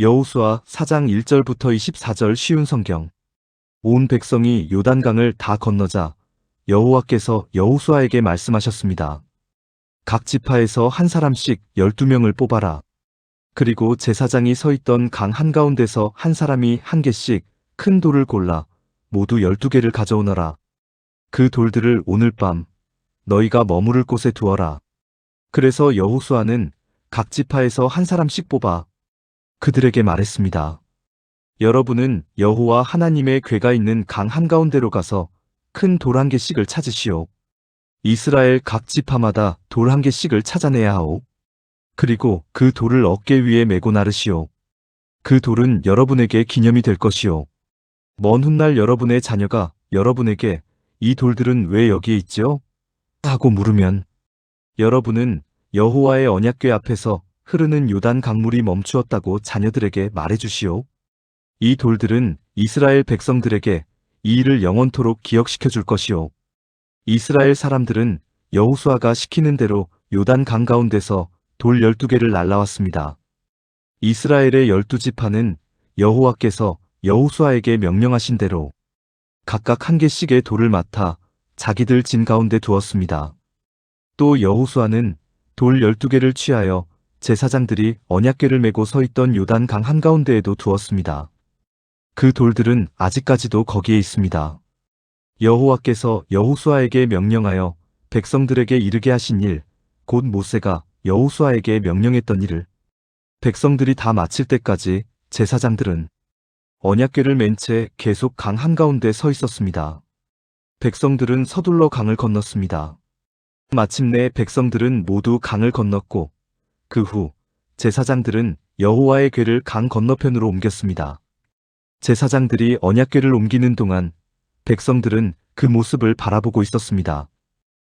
여호수아 4장 1절부터 24절 쉬운 성경. 온 백성이 요단강을 다 건너자 여호와께서 여호수아에게 말씀하셨습니다. 각 지파에서 한 사람씩 12명을 뽑아라. 그리고 제사장이 서 있던 강 한가운데서 한 사람이 한 개씩 큰 돌을 골라 모두 12개를 가져오너라. 그 돌들을 오늘 밤 너희가 머무를 곳에 두어라. 그래서 여호수아는 각 지파에서 한 사람씩 뽑아 그들에게 말했습니다. 여러분은 여호와 하나님의 궤가 있는 강 한가운데로 가서 큰 돌 한 개씩을 찾으시오. 이스라엘 각 지파마다 돌 한 개씩을 찾아내야 하오. 그리고 그 돌을 어깨 위에 메고 나르시오. 그 돌은 여러분에게 기념이 될 것이오. 먼 훗날 여러분의 자녀가 여러분에게 이 돌들은 왜 여기에 있지요? 하고 물으면 여러분은 여호와의 언약궤 앞에서 흐르는 요단 강물이 멈추었다고 자녀들에게 말해주시오. 이 돌들은 이스라엘 백성들에게 이 일을 영원토록 기억시켜 줄 것이오. 이스라엘 사람들은 여호수아가 시키는 대로 요단 강 가운데서 돌 12개를 날라왔습니다. 이스라엘의 12지파는 여호와께서 여호수아에게 명령하신 대로 각각 한 개씩의 돌을 맡아 자기들 진 가운데 두었습니다. 또 여호수아는 돌 12개를 취하여 제사장들이 언약궤를 메고 서 있던 요단 강 한가운데에도 두었습니다. 그 돌들은 아직까지도 거기에 있습니다. 여호와께서 여호수아에게 명령하여 백성들에게 이르게 하신 일, 곧 모세가 여호수아에게 명령했던 일을 백성들이 다 마칠 때까지 제사장들은 언약궤를 맨 채 계속 강 한가운데 서 있었습니다. 백성들은 서둘러 강을 건넜습니다. 마침내 백성들은 모두 강을 건넜고 그 후 제사장들은 여호와의 궤를 강 건너편으로 옮겼습니다. 제사장들이 언약궤를 옮기는 동안 백성들은 그 모습을 바라보고 있었습니다.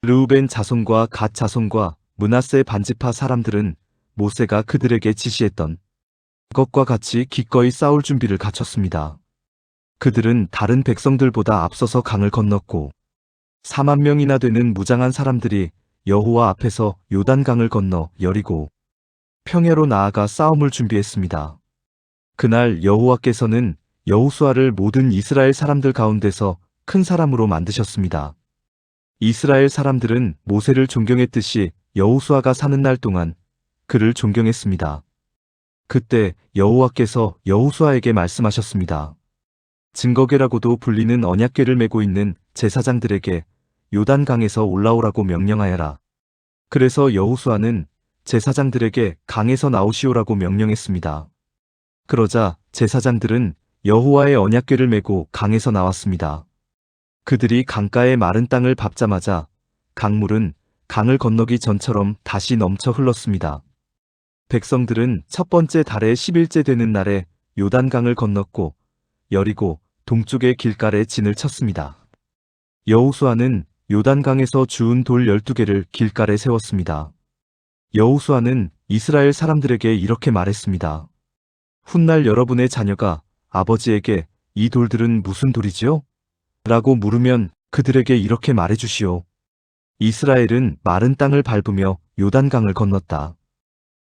르우벤 자손과 갓 자손과 므낫세 반지파 사람들은 모세가 그들에게 지시했던 것과 같이 기꺼이 싸울 준비를 갖췄습니다. 그들은 다른 백성들보다 앞서서 강을 건넜고 4만 명이나 되는 무장한 사람들이 여호와 앞에서 요단강을 건너 여리고 평야로 나아가 싸움을 준비했습니다. 그날 여호와께서는 여호수아를 모든 이스라엘 사람들 가운데서 큰 사람으로 만드셨습니다. 이스라엘 사람들은 모세를 존경했듯이 여호수아가 사는 날 동안 그를 존경했습니다. 그때 여호와께서 여호수아에게 말씀하셨습니다. 증거궤라고도 불리는 언약궤를 메고 있는 제사장들에게 요단강에서 올라오라고 명령하여라. 그래서 여호수아는 제사장들에게 강에서 나오시오라고 명령했습니다. 그러자 제사장들은 여호와의 언약궤를 메고 강에서 나왔습니다. 그들이 강가의 마른 땅을 밟자마자 강물은 강을 건너기 전처럼 다시 넘쳐 흘렀습니다. 백성들은 첫 번째 달의 10일째 되는 날에 요단강을 건넜고 여리고 동쪽의 길가에 진을 쳤습니다. 여호수아는 요단강에서 주운 돌 12개를 길가에 세웠습니다. 여호수아는 이스라엘 사람들에게 이렇게 말했습니다. 훗날 여러분의 자녀가 아버지에게 이 돌들은 무슨 돌이지요? 라고 물으면 그들에게 이렇게 말해주시오. 이스라엘은 마른 땅을 밟으며 요단강을 건넜다.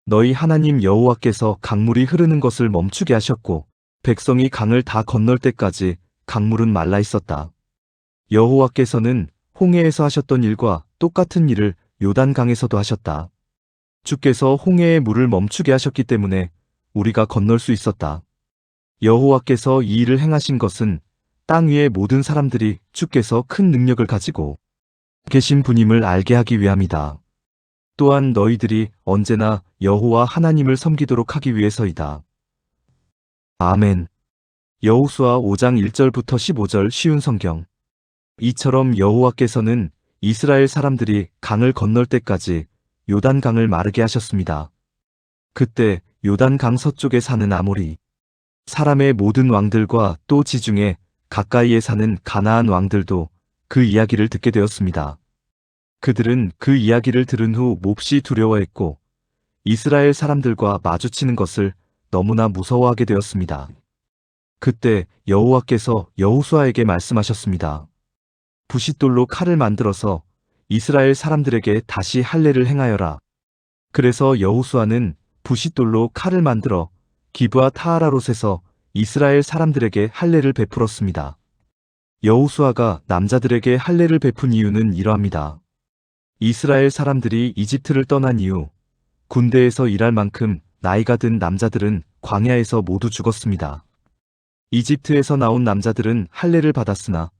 너희 하나님 여호와께서 강물이 흐르는 것을 멈추게 하셨고 백성이 강을 다 건널 때까지 강물은 말라 있었다. 여호와께서는 홍해에서 하셨던 일과 똑같은 일을 요단강에서도 하셨다. 주께서 홍해의 물을 멈추게 하셨기 때문에 우리가 건널 수 있었다. 여호와께서 이 일을 행하신 것은 땅 위의 모든 사람들이 주께서 큰 능력을 가지고 계신 분임을 알게 하기 위함이다. 또한 너희들이 언제나 여호와 하나님을 섬기도록 하기 위해서이다. 아멘. 여호수아 5장 1절부터 15절 쉬운 성경. 이처럼 여호와께서는 이스라엘 사람들이 강을 건널 때까지 요단강을 마르게 하셨습니다. 그때 요단강 서쪽에 사는 아모리 사람의 모든 왕들과 또 지중해 가까이에 사는 가나안 왕들도 그 이야기를 듣게 되었습니다. 그들은 그 이야기를 들은 후 몹시 두려워했고 이스라엘 사람들과 마주치는 것을 너무나 무서워하게 되었습니다. 그때 여호와께서 여호수아에게 말씀하셨습니다. 부싯돌로 칼을 만들어서 이스라엘 사람들에게 다시 할례를 행하여라. 그래서 여호수아는 부싯돌로 칼을 만들어 기브아 타하라롯에서 이스라엘 사람들에게 할례를 베풀었습니다. 여호수아가 남자들에게 할례를 베푼 이유는 이러합니다. 이스라엘 사람들이 이집트를 떠난 이후 군대에서 일할 만큼 나이가 든 남자들은 광야에서 모두 죽었습니다. 이집트에서 나온 남자들은 할례를 받았으나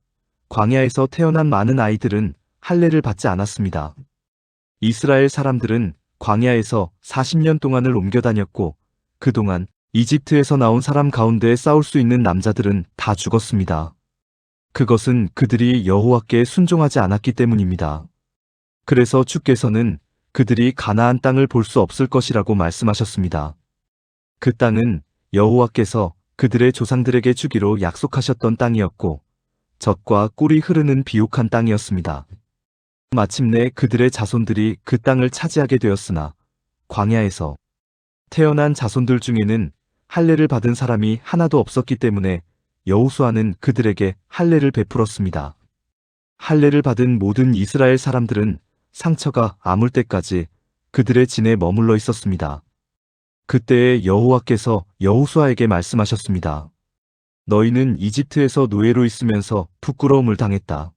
광야에서 태어난 많은 아이들은 할례를 받지 않았습니다. 이스라엘 사람들은 광야에서 40년 동안을 옮겨 다녔고 그동안 이집트에서 나온 사람 가운데 싸울 수 있는 남자들은 다 죽었습니다. 그것은 그들이 여호와께 순종하지 않았기 때문입니다. 그래서 주께서는 그들이 가나안 땅을 볼 수 없을 것이라고 말씀하셨습니다. 그 땅은 여호와께서 그들의 조상들에게 주기로 약속하셨던 땅이었고 젖과 꿀이 흐르는 비옥한 땅이었습니다. 마침내 그들의 자손들이 그 땅을 차지하게 되었으나 광야에서 태어난 자손들 중에는 할례를 받은 사람이 하나도 없었기 때문에 여호수아는 그들에게 할례를 베풀었습니다. 할례를 받은 모든 이스라엘 사람들은 상처가 아물 때까지 그들의 진에 머물러 있었습니다. 그때에 여호와께서 여호수아에게 말씀하셨습니다. 너희는 이집트에서 노예로 있으면서 부끄러움을 당했다.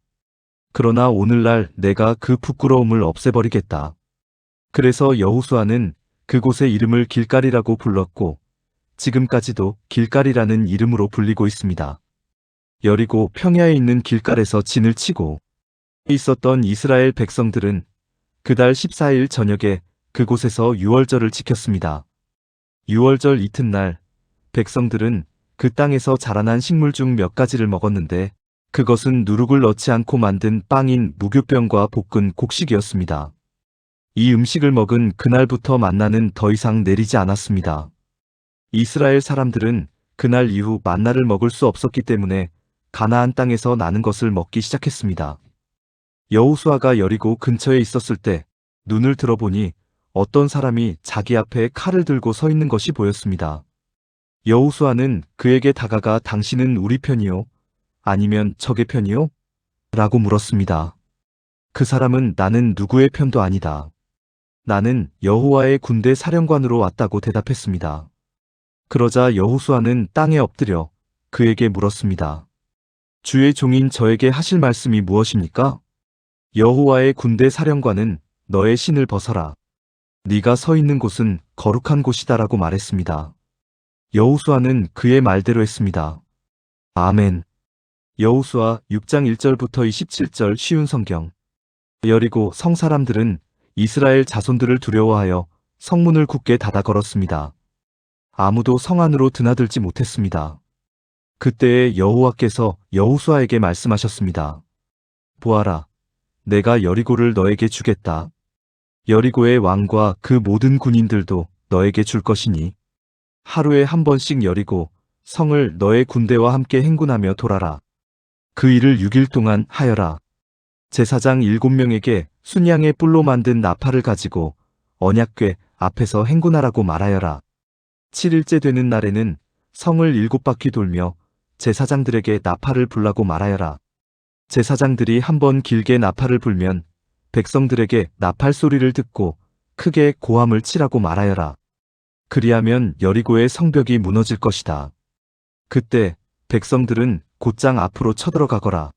그러나 오늘날 내가 그 부끄러움을 없애버리겠다. 그래서 여호수아는 그곳의 이름을 길갈이라고 불렀고 지금까지도 길갈이라는 이름으로 불리고 있습니다. 여리고 평야에 있는 길갈에서 진을 치고 있었던 이스라엘 백성들은 그달 14일 저녁에 그곳에서 유월절을 지켰습니다. 유월절 이튿날 백성들은 그 땅에서 자라난 식물 중 몇 가지를 먹었는데 그것은 누룩을 넣지 않고 만든 빵인 무교병과 볶은 곡식이었습니다. 이 음식을 먹은 그날부터 만나는 더 이상 내리지 않았습니다. 이스라엘 사람들은 그날 이후 만나를 먹을 수 없었기 때문에 가나안 땅에서 나는 것을 먹기 시작했습니다. 여호수아가 여리고 근처에 있었을 때 눈을 들어보니 어떤 사람이 자기 앞에 칼을 들고 서 있는 것이 보였습니다. 여호수아는 그에게 다가가 당신은 우리 편이요? 아니면 적의 편이요? 라고 물었습니다. 그 사람은 나는 누구의 편도 아니다. 나는 여호와의 군대 사령관으로 왔다고 대답했습니다. 그러자 여호수아는 땅에 엎드려 그에게 물었습니다. 주의 종인 저에게 하실 말씀이 무엇입니까? 여호와의 군대 사령관은 너의 신을 벗어라. 네가 서 있는 곳은 거룩한 곳이다라고 말했습니다. 여호수아는 그의 말대로 했습니다. 아멘. 여호수아 6장 1절부터 27절 쉬운 성경. 여리고 성 사람들은 이스라엘 자손들을 두려워하여 성문을 굳게 닫아 걸었습니다. 아무도 성 안으로 드나들지 못했습니다. 그때에 여호와께서 여호수아에게 말씀하셨습니다. 보아라, 내가 여리고를 너에게 주겠다. 여리고의 왕과 그 모든 군인들도 너에게 줄 것이니 하루에 한 번씩 여리고 성을 너의 군대와 함께 행군하며 돌아라. 그 일을 6일 동안 하여라. 제사장 7명에게 순양의 뿔로 만든 나팔을 가지고 언약궤 앞에서 행군하라고 말하여라. 7일째 되는 날에는 성을 7바퀴 돌며 제사장들에게 나팔을 불라고 말하여라. 제사장들이 한번 길게 나팔을 불면 백성들에게 나팔 소리를 듣고 크게 고함을 치라고 말하여라. 그리하면 여리고의 성벽이 무너질 것이다. 그때 백성들은 곧장 앞으로 쳐들어가거라.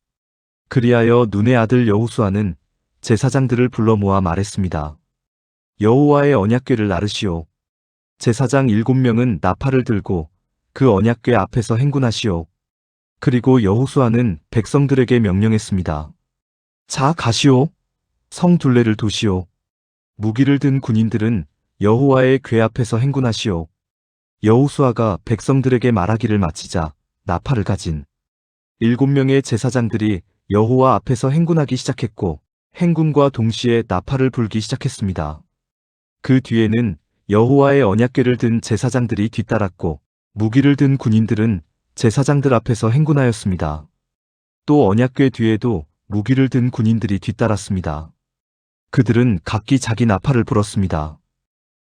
그리하여 눈의 아들 여호수아는 제사장들을 불러 모아 말했습니다. 여호와의 언약궤를 나르시오. 제사장 7명은 나팔을 들고 그 언약궤 앞에서 행군하시오. 그리고 여호수아는 백성들에게 명령했습니다. 자, 가시오. 성 둘레를 도시오. 무기를 든 군인들은 여호와의 궤 앞에서 행군하시오. 여호수아가 백성들에게 말하기를 마치자 나팔을 가진 7명의 제사장들이 여호와 앞에서 행군하기 시작했고 행군과 동시에 나팔을 불기 시작했습니다. 그 뒤에는 여호와의 언약궤를 든 제사장들이 뒤따랐고 무기를 든 군인들은 제사장들 앞에서 행군하였습니다. 또 언약궤 뒤에도 무기를 든 군인들이 뒤따랐습니다. 그들은 각기 자기 나팔을 불었습니다.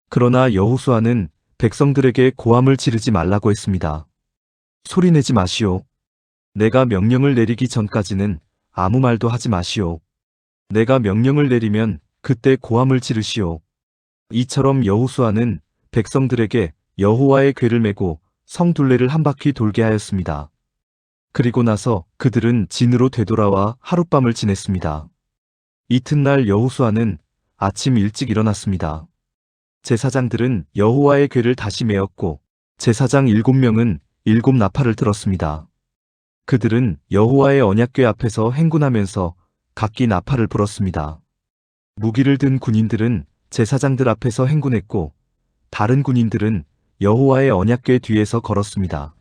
그러나 여호수아는 백성들에게 고함을 지르지 말라고 했습니다. 소리내지 마시오. 내가 명령을 내리기 전까지는 아무 말도 하지 마시오. 내가 명령을 내리면 그때 고함을 지르시오. 이처럼 여호수아는 백성들에게 여호와의 궤를 메고 성 둘레를 한 바퀴 돌게 하였습니다. 그리고 나서 그들은 진으로 되돌아와 하룻밤을 지냈습니다. 이튿날 여호수아는 아침 일찍 일어났습니다. 제사장들은 여호와의 궤를 다시 메었고 제사장 7명은 7나팔을 들었습니다. 그들은 여호와의 언약궤 앞에서 행군하면서 각기 나팔을 불었습니다. 무기를 든 군인들은 제사장들 앞에서 행군했고 다른 군인들은 여호와의 언약궤 뒤에서 걸었습니다.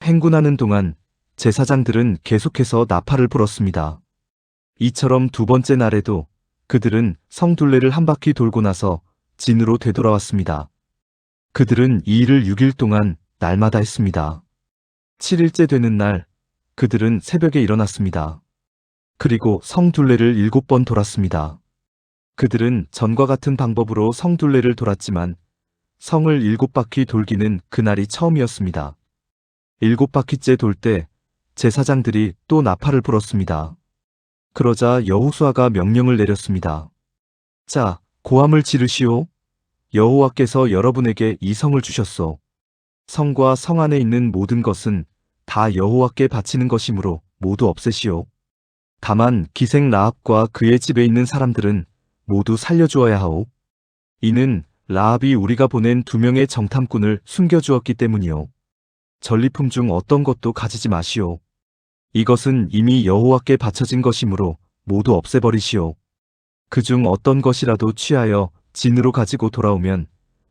행군하는 동안 제사장들은 계속해서 나팔을 불었습니다. 이처럼 두 번째 날에도 그들은 성 둘레를 한 바퀴 돌고 나서 진으로 되돌아왔습니다. 그들은 이 일을 6일 동안 날마다 했습니다. 7일째 되는 날 그들은 새벽에 일어났습니다. 그리고 성 둘레를 7번 돌았습니다. 그들은 전과 같은 방법으로 성 둘레를 돌았지만 성을 7바퀴 돌기는 그날이 처음이었습니다. 7바퀴째 돌 때 제사장들이 또 나팔을 불었습니다. 그러자 여호수아가 명령을 내렸습니다. 자, 고함을 지르시오. 여호와께서 여러분에게 이 성을 주셨소. 성과 성 안에 있는 모든 것은 다 여호와께 바치는 것이므로 모두 없애시오. 다만 기생 라합과 그의 집에 있는 사람들은 모두 살려주어야 하오. 이는 라합이 우리가 보낸 2명의 정탐꾼을 숨겨주었기 때문이오. 전리품 중 어떤 것도 가지지 마시오. 이것은 이미 여호와께 바쳐진 것이므로 모두 없애버리시오. 그중 어떤 것이라도 취하여 진으로 가지고 돌아오면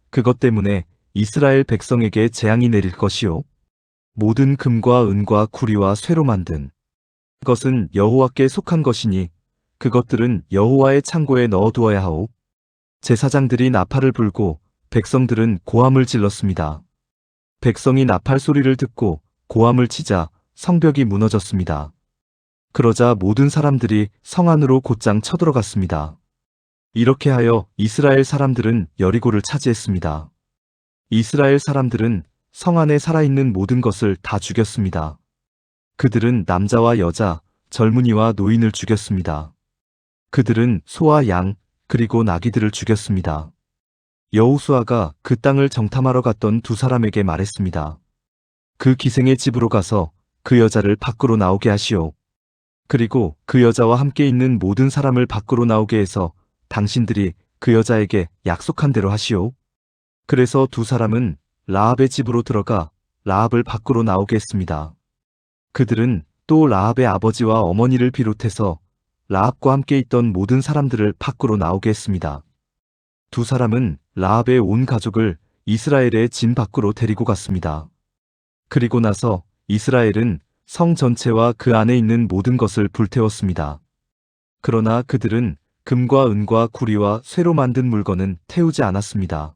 그것 때문에 이스라엘 백성에게 재앙이 내릴 것이오. 모든 금과 은과 구리와 쇠로 만든 것은 여호와께 속한 것이니 그것들은 여호와의 창고에 넣어두어야 하오. 제사장들이 나팔을 불고 백성들은 고함을 질렀습니다. 백성이 나팔 소리를 듣고 고함을 치자 성벽이 무너졌습니다. 그러자 모든 사람들이 성 안으로 곧장 쳐들어갔습니다. 이렇게 하여 이스라엘 사람들은 여리고를 차지했습니다. 이스라엘 사람들은 성 안에 살아있는 모든 것을 다 죽였습니다. 그들은 남자와 여자, 젊은이와 노인을 죽였습니다. 그들은 소와 양, 그리고 나귀들을 죽였습니다. 여호수아가 그 땅을 정탐하러 갔던 2사람에게 말했습니다. 그 기생의 집으로 가서 그 여자를 밖으로 나오게 하시오. 그리고 그 여자와 함께 있는 모든 사람을 밖으로 나오게 해서 당신들이 그 여자에게 약속한 대로 하시오. 그래서 2사람은 라합의 집으로 들어가 라합을 밖으로 나오게 했습니다. 그들은 또 라합의 아버지와 어머니를 비롯해서 라합과 함께 있던 모든 사람들을 밖으로 나오게 했습니다. 2사람은 라합의 온 가족을 이스라엘의 진 밖으로 데리고 갔습니다. 그리고 나서 이스라엘은 성 전체와 그 안에 있는 모든 것을 불태웠습니다. 그러나 그들은 금과 은과 구리와 쇠로 만든 물건은 태우지 않았습니다.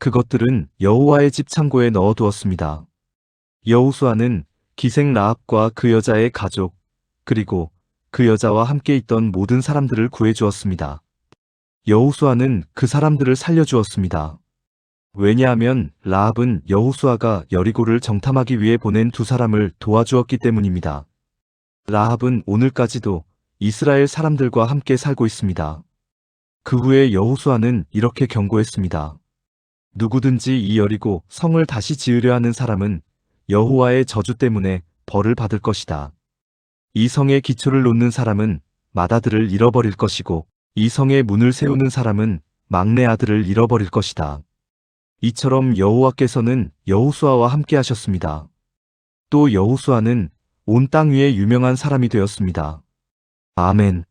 그것들은 여호와의 집 창고에 넣어두었습니다. 여호수아는 기생 라합과 그 여자의 가족, 그리고 그 여자와 함께 있던 모든 사람들을 구해주었습니다. 여호수아는 그 사람들을 살려주었습니다. 왜냐하면 라합은 여호수아가 여리고를 정탐하기 위해 보낸 2사람을 도와주었기 때문입니다. 라합은 오늘까지도 이스라엘 사람들과 함께 살고 있습니다. 그 후에 여호수아는 이렇게 경고했습니다. 누구든지 이 여리고 성을 다시 지으려 하는 사람은 여호와의 저주 때문에 벌을 받을 것이다. 이 성의 기초를 놓는 사람은 맏아들을 잃어버릴 것이고 이 성의 문을 세우는 사람은 막내 아들을 잃어버릴 것이다. 이처럼 여호와께서는 여호수아와 함께 하셨습니다. 또 여호수아는 온 땅 위에 유명한 사람이 되었습니다. 아멘.